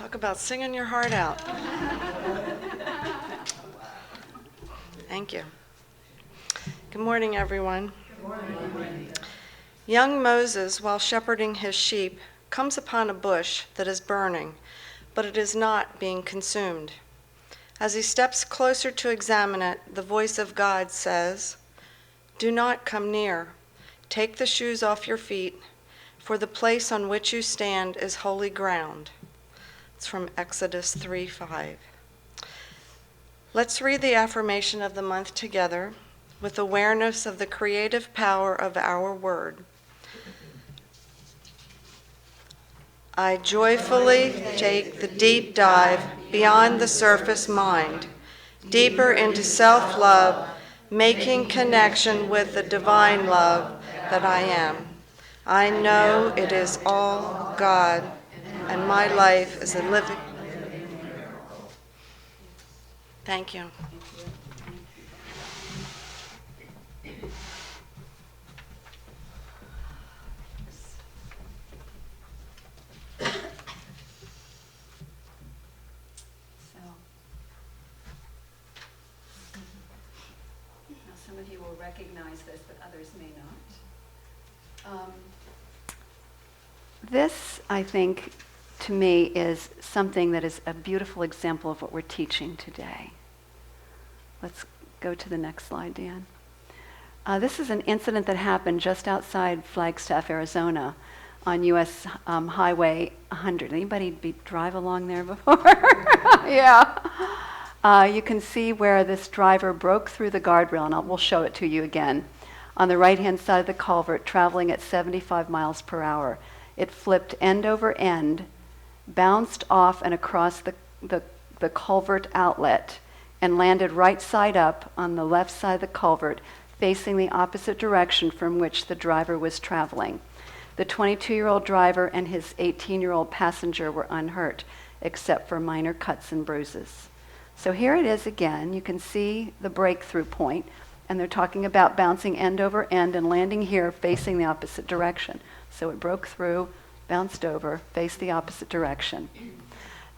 Talk about singing your heart out. Thank you. Good morning, everyone. Good morning. Young Moses, while shepherding his sheep, comes upon a bush that is burning, but it is not being consumed. As he steps closer to examine it, the voice of God says, "Do not come near. Take the shoes off your feet, for the place on which you stand is holy ground." It's from Exodus 3:5. Let's read the affirmation of the month together with awareness of the creative power of our word. I joyfully take the deep dive beyond the surface mind, deeper into self-love, making connection with the divine love that I am. I know it is all God, and my life is a living miracle. Thank you. Some of you will recognize this, but others may not. This, I think, to me, is something that is a beautiful example of what we're teaching today. Let's go to the next slide, Dan. This is an incident that happened just outside Flagstaff, Arizona, on U.S. Highway 100. Anybody drive along there before? Yeah. You can see where this driver broke through the guardrail, and we'll show it to you again. On the right-hand side of the culvert, traveling at 75 miles per hour. It flipped end over end, bounced off and across the culvert outlet, and landed right side up on the left side of the culvert, facing the opposite direction from which the driver was traveling. The 22-year-old driver and his 18-year-old passenger were unhurt, except for minor cuts and bruises. So here it is again. You can see the breakthrough point, and they're talking about bouncing end over end and landing here facing the opposite direction. So it broke through, bounced over, faced the opposite direction.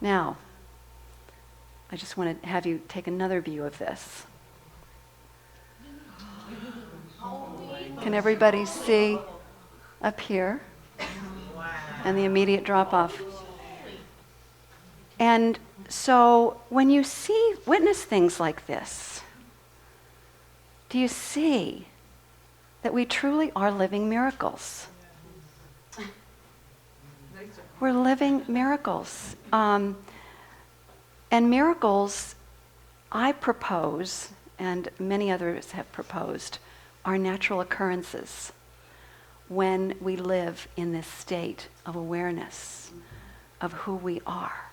Now, I just want to have you take another view of this. Can everybody see up here? And the immediate drop-off. And so when you witness things like this, do you see that we truly are living miracles? We're living miracles. And miracles, I propose, and many others have proposed, are natural occurrences when we live in this state of awareness of who we are,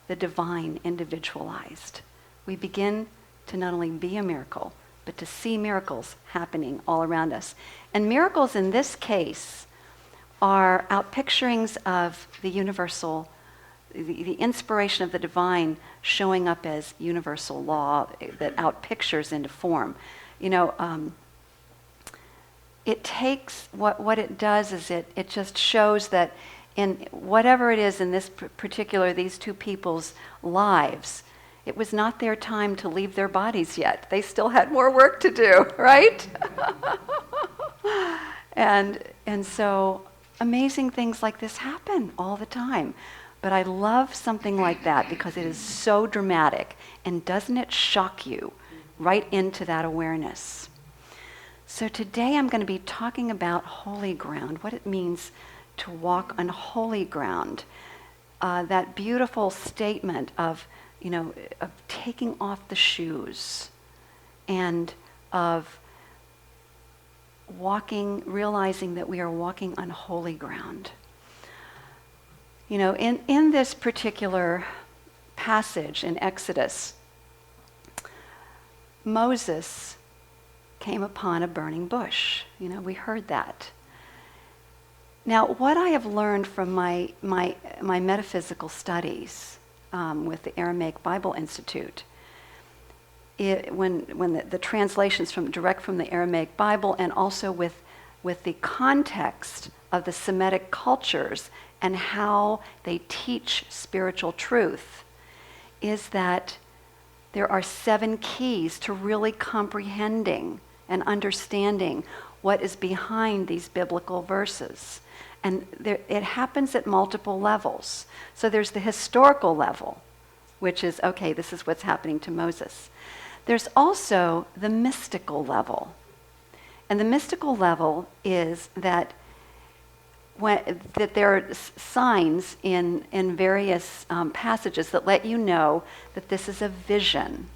the divine individualized. We begin to not only be a miracle, but to see miracles happening all around us. And miracles in this case are outpicturings of the universal, the inspiration of the divine showing up as universal law that outpictures into form. You know, it takes, what it does is it just shows that in whatever it is in this particular, these two people's lives, it was not their time to leave their bodies yet. They still had more work to do, right? And so amazing things like this happen all the time. But I love something like that because it is so dramatic, and doesn't it shock you right into that awareness? So today I'm going to be talking about holy ground, what it means to walk on holy ground. That beautiful statement of taking off the shoes and of walking, realizing that we are walking on holy ground. You know, in this particular passage in Exodus, Moses came upon a burning bush. You know, we heard that. Now, what I have learned from my metaphysical studies with the Aramaic Bible Institute, when the translations direct from the Aramaic Bible, and also with with the context of the Semitic cultures and how they teach spiritual truth is that there are 7 keys to really comprehending and understanding what is behind these biblical verses. And it happens at multiple levels. So there's the historical level, which is, okay, this is what's happening to Moses. There's also the mystical level. And the mystical level is that that there are signs in various passages that let you know that this is a vision.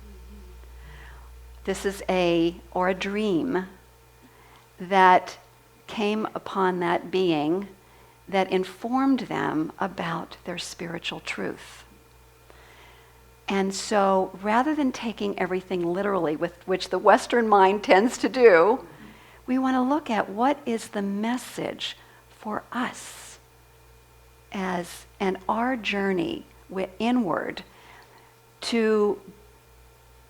This is a dream that came upon that being that informed them about their spiritual truth. And so rather than taking everything literally, with which the Western mind tends to do, we want to look at what is the message for us and our journey inward to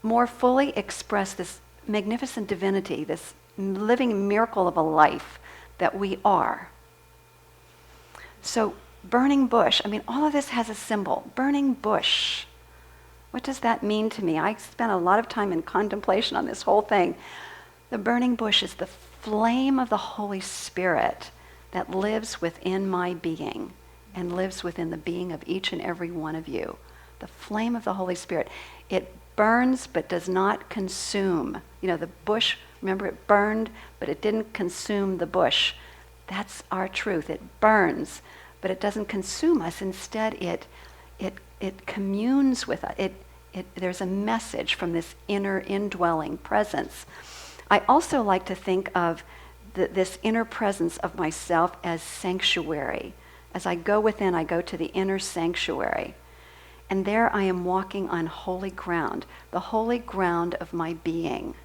more fully express this magnificent divinity, this living miracle of a life that we are. So burning bush, all of this has a symbol. Burning bush. What does that mean to me? I spent a lot of time in contemplation on this whole thing. The burning bush is the flame of the Holy Spirit that lives within my being and lives within the being of each and every one of you. The flame of the Holy Spirit. It burns but does not consume. The bush, remember, it burned, but it didn't consume the bush. That's our truth. It burns, but it doesn't consume us. Instead, it communes with us. There's a message from this inner indwelling presence. I also like to think of this inner presence of myself as sanctuary. As I go within, I go to the inner sanctuary. And there I am walking on holy ground, the holy ground of my being.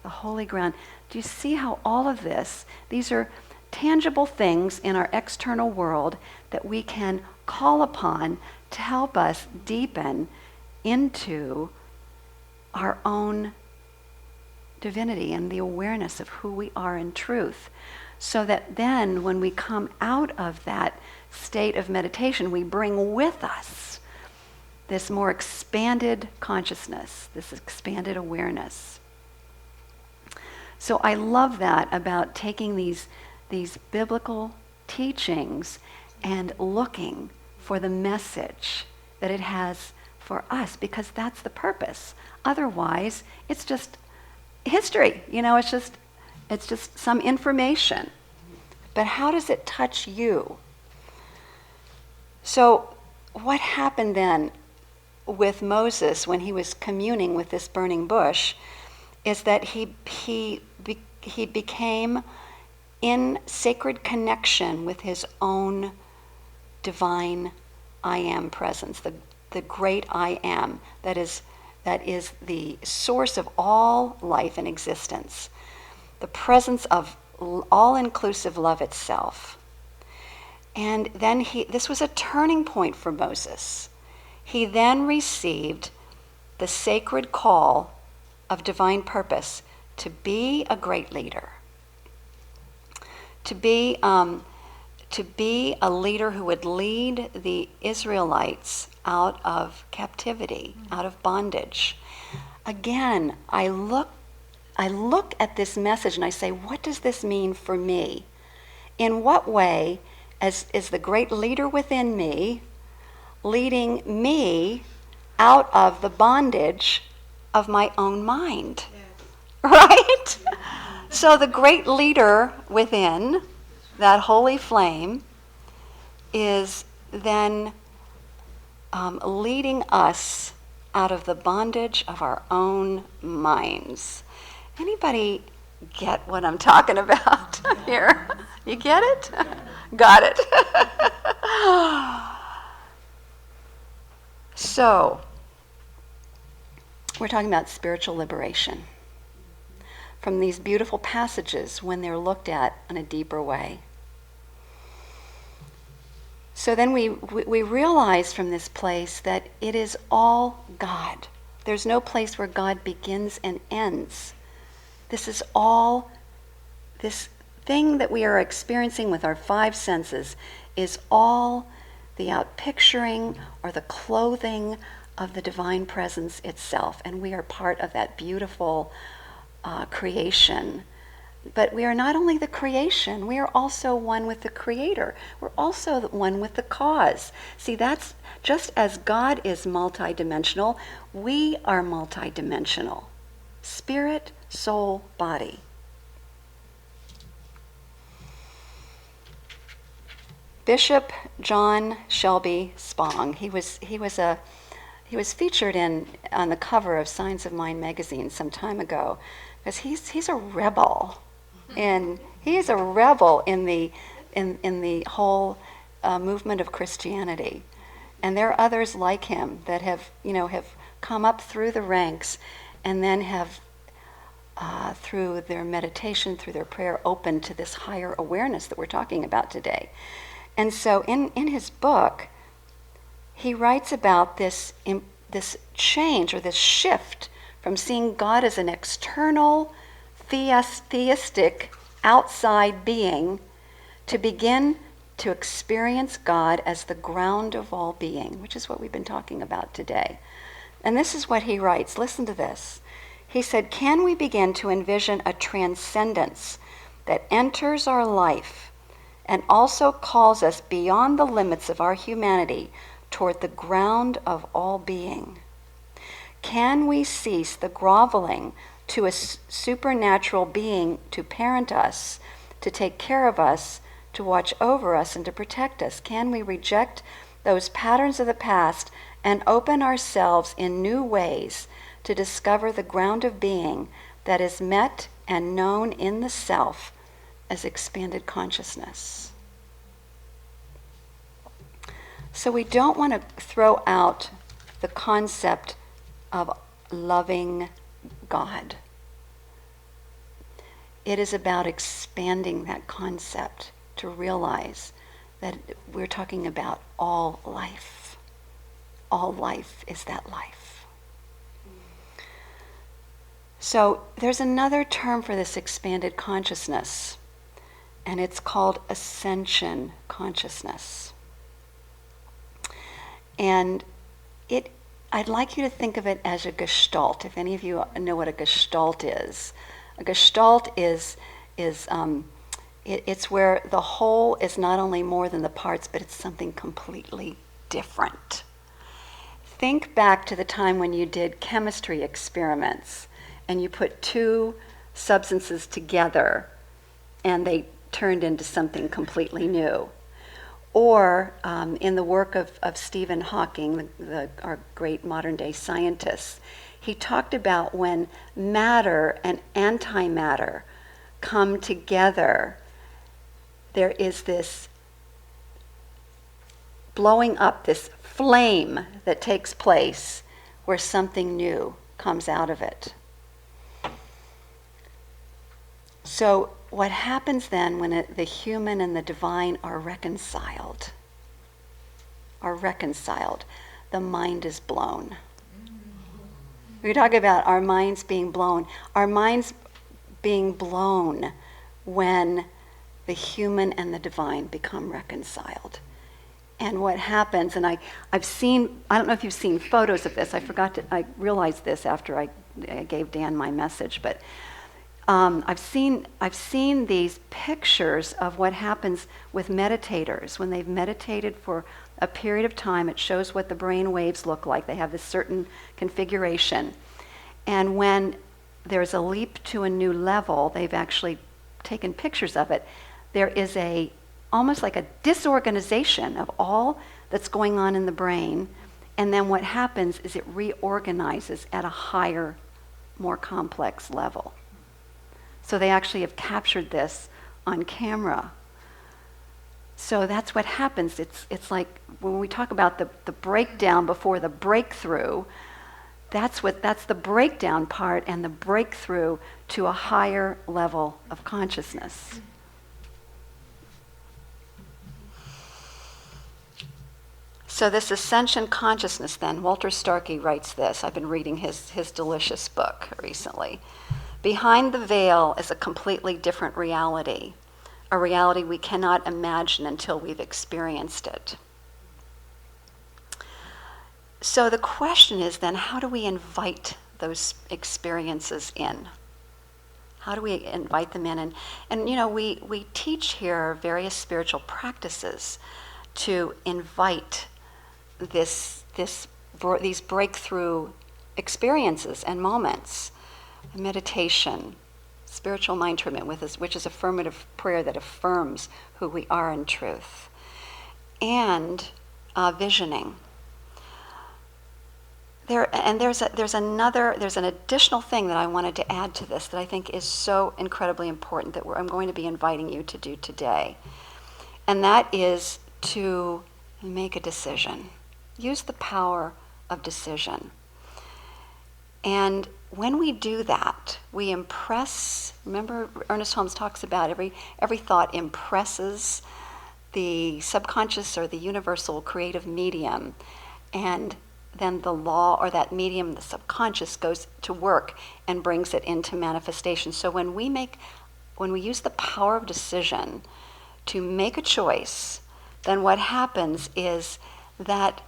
The holy ground. Do you see how all of this, these are tangible things in our external world that we can call upon to help us deepen into our own divinity and the awareness of who we are in truth, so that then when we come out of that state of meditation, we bring with us this more expanded consciousness, this expanded awareness. So I love that about taking these biblical teachings and looking for the message that it has for us, because that's the purpose. Otherwise, it's just history. It's just some information. But how does it touch you? So what happened then with Moses when he was communing with this burning bush is that he became in sacred connection with his own divine I am presence, the great I am that is the source of all life and existence, the presence of all-inclusive love itself. And then this was a turning point for Moses. He then received the sacred call of divine purpose to be a great leader, to be a leader who would lead the Israelites out of captivity, out of bondage. Again, I look at this message and I say, what does this mean for me? In what way is the great leader within me leading me out of the bondage of my own mind? Yes. Right? So the great leader within, that holy flame, is then leading us out of the bondage of our own minds. Anybody get what I'm talking about here? You get it? Got it. So, we're talking about spiritual liberation from these beautiful passages when they're looked at in a deeper way. So then we realize from this place that it is all God. There's no place where God begins and ends. This is all, this thing that we are experiencing with our five senses is all the outpicturing or the clothing of the divine presence itself. And we are part of that beautiful creation. But we are not only the creation, we are also one with the Creator. We're also one with the cause. See, that's just as God is multidimensional, we are multidimensional. Spirit, soul, body. Bishop John Shelby Spong. He was featured on the cover of Signs of Mind magazine some time ago, because he's a rebel, and he is a rebel in the whole movement of Christianity. And there are others like him that have come up through the ranks, and then have through their meditation, through their prayer, opened to this higher awareness that we're talking about today. And so in his book, he writes about this change, or this shift from seeing God as an external, theistic, outside being, to begin to experience God as the ground of all being, which is what we've been talking about today. And this is what he writes. Listen to this. He said, "Can we begin to envision a transcendence that enters our life and also calls us beyond the limits of our humanity toward the ground of all being? Can we cease the groveling to a supernatural being to parent us, to take care of us, to watch over us, and to protect us? Can we reject those patterns of the past and open ourselves in new ways to discover the ground of being that is met and known in the self as expanded consciousness?" So we don't want to throw out the concept of loving God. It is about expanding that concept to realize that we're talking about all life. All life is that life. So there's another term for this expanded consciousness, and it's called ascension consciousness. And I'd like you to think of it as a gestalt. If any of you know what a gestalt is. A gestalt it's where the whole is not only more than the parts, but it's something completely different. Think back to the time when you did chemistry experiments and you put two substances together and they turned into something completely new. Or in the work of Stephen Hawking, our great modern day scientist, he talked about when matter and antimatter come together, there is this blowing up, this flame that takes place where something new comes out of it. So what happens then when the human and the divine are reconciled? The mind is blown. We talk about our minds being blown. Our minds being blown when the human and the divine become reconciled. And what happens, and I don't know if you've seen photos of this. I realized this after I gave Dan my message, but I've seen these pictures of what happens with meditators when they've meditated for a period of time. It shows what the brain waves look like. They have this certain configuration. And when there's a leap to a new level, they've actually taken pictures of it. There is almost like a disorganization of all that's going on in the brain. And then what happens is it reorganizes at a higher, more complex level. So they actually have captured this on camera. So that's what happens. It's like when we talk about the breakdown before the breakthrough, that's the breakdown part and the breakthrough to a higher level of consciousness. So this ascension consciousness then, Walter Starkey writes this. I've been reading his delicious book recently. Behind the veil is a completely different reality. a reality we cannot imagine until we've experienced it. So the question is then, how do we invite those experiences in? How do we invite them in? And we teach here various spiritual practices to invite these breakthrough experiences and moments. Meditation, spiritual mind treatment, which is affirmative prayer that affirms who we are in truth, and visioning. There's an additional thing that I wanted to add to this that I think is so incredibly important that I'm going to be inviting you to do today, and that is to make a decision. Use the power of decision. And when we do that, we impress. Remember, Ernest Holmes talks about every thought impresses the subconscious or the universal creative medium, and then the law or that medium, the subconscious, goes to work and brings it into manifestation. So when we use the power of decision to make a choice, then what happens is that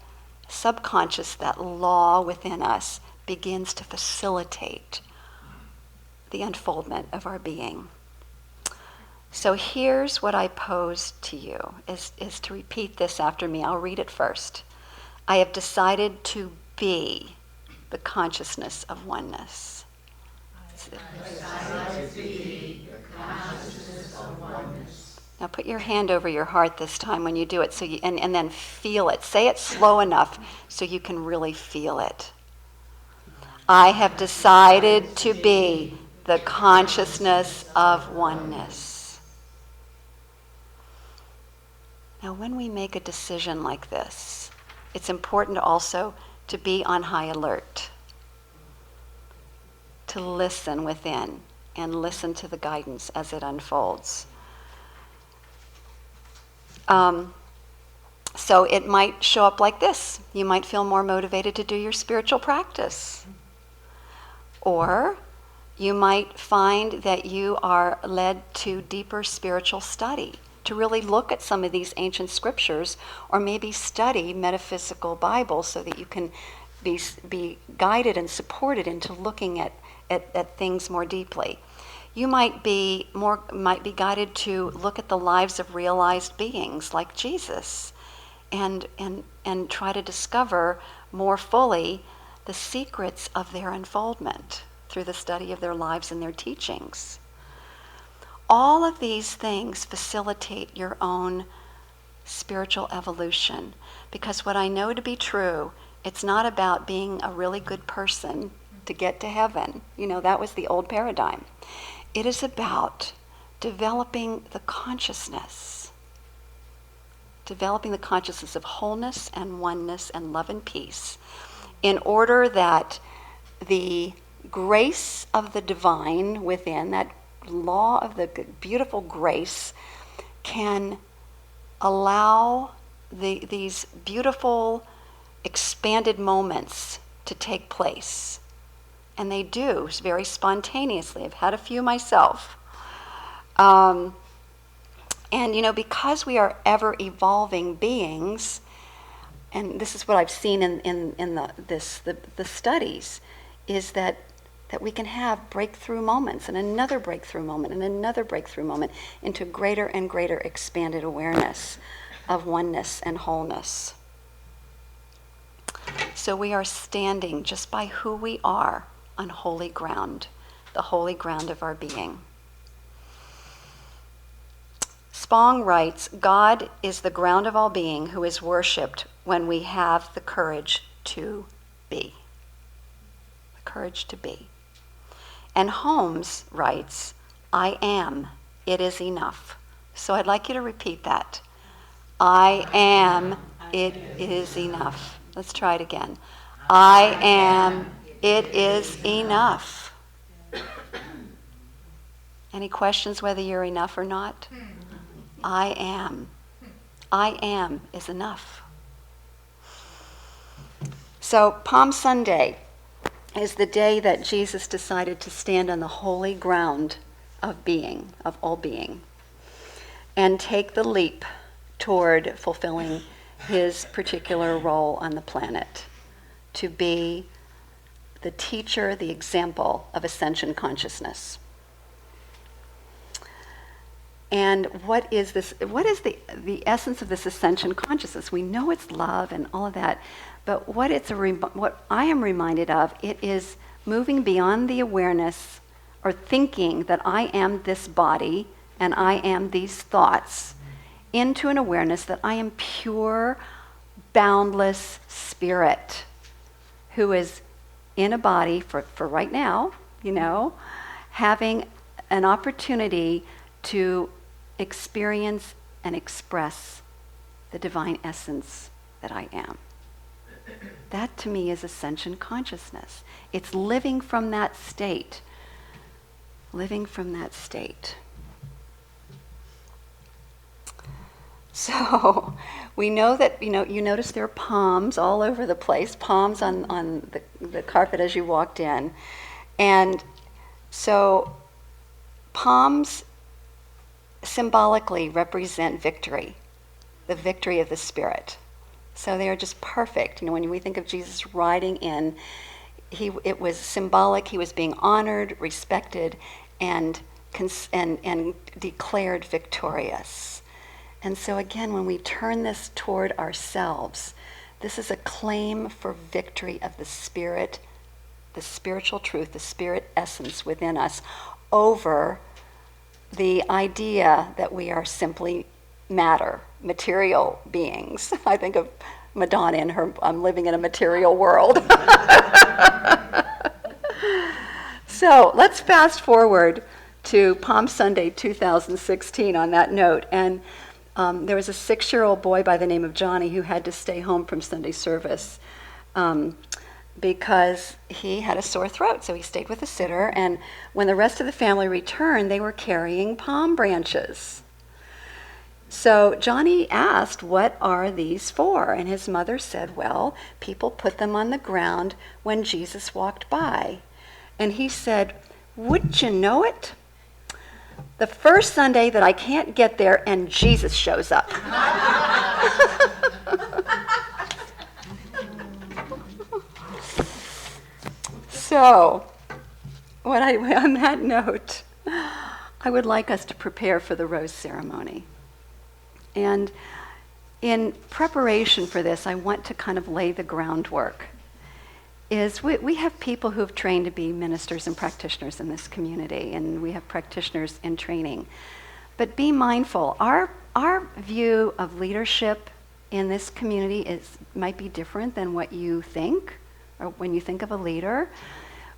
subconscious, that law within us, begins to facilitate the unfoldment of our being. So here's what I pose to you, is to repeat this after me. I'll read it first. I have decided to be the consciousness of oneness. Now put your hand over your heart this time when you do it, and then feel it. Say it slow enough so you can really feel it. I have decided to be the consciousness of oneness. Now when we make a decision like this, it's important also to be on high alert, to listen within and listen to the guidance as it unfolds. So it might show up like this. You might feel more motivated to do your spiritual practice. Or you might find that you are led to deeper spiritual study, to really look at some of these ancient scriptures, or maybe study metaphysical Bible so that you can be guided and supported into looking at things more deeply. You might be guided to look at the lives of realized beings like Jesus and try to discover more fully the secrets of their unfoldment through the study of their lives and their teachings. All of these things facilitate your own spiritual evolution, because what I know to be true, it's not about being a really good person to get to heaven. That was the old paradigm. It is about developing the consciousness of wholeness and oneness and love and peace, in order that the grace of the divine within, that law of the beautiful grace, can allow these beautiful expanded moments to take place. And they do, very spontaneously. I've had a few myself. And because we are ever evolving beings, and this is what I've seen in the studies, is that we can have breakthrough moments and another breakthrough moment and another breakthrough moment into greater and greater expanded awareness of oneness and wholeness. So we are standing just by who we are on holy ground, the holy ground of our being. Spong writes, God is the ground of all being who is worshipped when we have the courage to be. The courage to be. And Holmes writes, I am, it is enough. So I'd like you to repeat that. I am, it is enough. Let's try it again. I am, it is enough. Any questions whether you're enough or not? I am. I am is enough. So Palm Sunday is the day that Jesus decided to stand on the holy ground of being, of all being. and take the leap toward fulfilling his particular role on the planet, to be the teacher, the example of ascension consciousness. And what is this? What is the essence of this ascension consciousness? We know it's love and all of that, but what I am reminded of, it is moving beyond the awareness or thinking that I am this body and I am these thoughts, into an awareness that I am pure, boundless spirit who is in a body for right now, having an opportunity to experience and express the divine essence that I am. That to me is ascension consciousness. It's living from that state. Living from that state. So we know that, you notice there are palms all over the place, palms on the carpet as you walked in. And so palms symbolically represent victory, the victory of the spirit. So they are just perfect. When we think of Jesus riding in, it was symbolic. He was being honored, respected, and declared victorious. And so again, when we turn this toward ourselves, this is a claim for victory of the spirit, the spiritual truth, the spirit essence within us over the idea that we are simply matter, material beings. I think of Madonna in her I'm living in a material world. So let's fast forward to Palm Sunday 2016 on that note. And there was a 6-year-old boy by the name of Johnny who had to stay home from Sunday service because he had a sore throat. So he stayed with a sitter. And when the rest of the family returned, they were carrying palm branches. So Johnny asked, "What are these for?" And his mother said, "Well, people put them on the ground when Jesus walked by." And he said, "Wouldn't you know it? The first Sunday that I can't get there and Jesus shows up." So, on that note, I would like us to prepare for the rose ceremony. And in preparation for this, I want to kind of lay the groundwork. We have people who have trained to be ministers and practitioners in this community, and we have practitioners in training. But be mindful, our view of leadership in this community might be different than what you think, or when you think of a leader.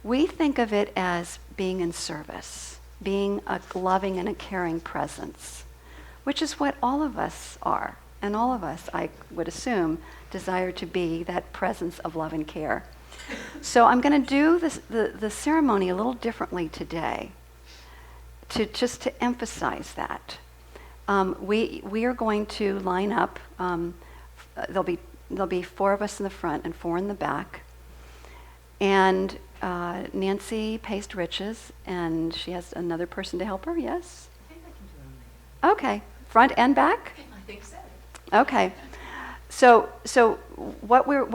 We think of it as being in service, being a loving and a caring presence, which is what all of us are. And all of us, I would assume, desire to be that presence of love and care. So I'm going to do the ceremony a little differently today, just to emphasize that. We are going to line up. There'll be 4 of us in the front and 4 in the back. And Nancy Paste Riches, and she has another person to help her. Yes. I think I can do them. Okay, front and back. I think so. Okay, so what we're